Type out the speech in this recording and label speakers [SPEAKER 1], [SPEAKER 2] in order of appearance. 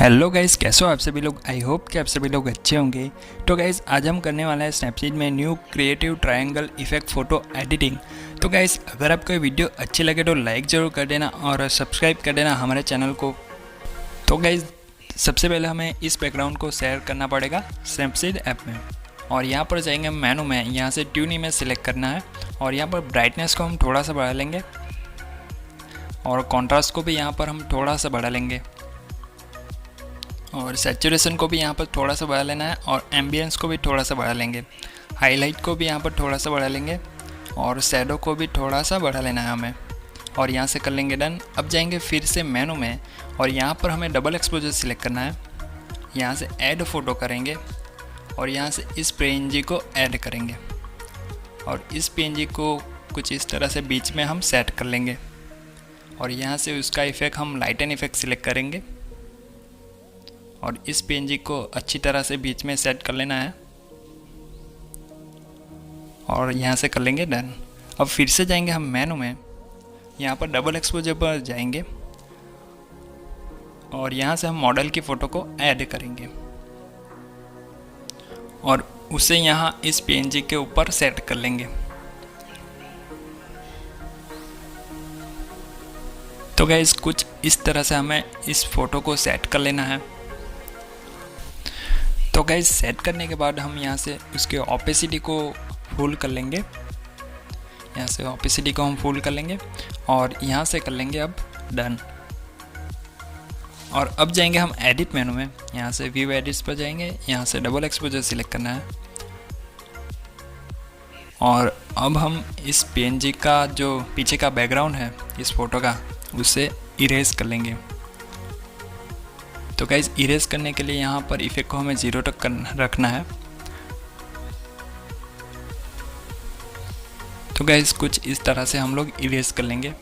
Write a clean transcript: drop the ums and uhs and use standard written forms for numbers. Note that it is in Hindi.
[SPEAKER 1] हेलो गाइस, कैसे हो आप सभी लोग। आई होप कि आप सभी लोग अच्छे होंगे। तो गाइस आज हम करने वाला है स्नैपसीड में new creative triangle effect photo editing. तो गाइस अगर आपको ये वीडियो अच्छी लगे तो लाइक ज़रूर कर देना और सब्सक्राइब कर देना हमारे चैनल को। तो गाइस सबसे पहले हमें इस बैकग्राउंड को शेयर करना पड़ेगा स्नैपसीड ऐप में, और यहाँ पर जाएंगे मेनू में, यहाँ से ट्यून इमेज सेलेक्ट करना है और यहाँ पर ब्राइटनेस को हम थोड़ा सा बढ़ा लेंगे और कॉन्ट्रास्ट को भी यहाँ पर हम थोड़ा सा बढ़ा लेंगे और सैचुरेशन को भी यहाँ पर थोड़ा सा बढ़ा लेना है और एम्बियंस को भी थोड़ा सा बढ़ा लेंगे। हाईलाइट को भी यहाँ पर थोड़ा सा बढ़ा लेंगे और शैडो को भी थोड़ा सा बढ़ा लेना है हमें, और यहाँ से कर लेंगे डन। अब जाएंगे फिर से मेनू में और यहाँ पर हमें डबल एक्सपोजर सिलेक्ट करना है। यहाँ से ऐड फ़ोटो करेंगे और यहाँ से इस पीएनजी को ऐड करेंगे और इस पीएनजी को कुछ इस तरह से बीच में हम सेट कर लेंगे और यहाँ से उसका इफेक्ट हम लाइटन इफेक्ट सिलेक्ट करेंगे और इस पीएनजी को अच्छी तरह से बीच में सेट कर लेना है और यहाँ से कर लेंगे डन। अब फिर से जाएंगे हम मेनू में, यहाँ पर डबल एक्सपोजर पर जाएंगे और यहाँ से हम मॉडल की फ़ोटो को ऐड करेंगे और उसे यहाँ इस पीएनजी के ऊपर सेट कर लेंगे। तो गाइस कुछ इस तरह से हमें इस फ़ोटो को सेट कर लेना है। तो गाइस सेट करने के बाद हम यहाँ से उसके ऑपेसिटी को फुल कर लेंगे, यहाँ से ऑपेसिटी को हम फुल कर लेंगे और यहाँ से कर लेंगे अब डन। और अब जाएंगे हम एडिट मेनू में, यहाँ से व्यू एडिट्स पर जाएंगे, यहाँ से डबल एक्सपोजर सिलेक्ट करना है और अब हम इस पीएनजी का जो पीछे का बैकग्राउंड है इस फोटो का, उसे इरेज कर लेंगे। तो गाइस इरेज करने के लिए यहाँ पर इफेक्ट को हमें 0 तक रखना है। तो गाइस कुछ इस तरह से हम लोग इरेज कर लेंगे।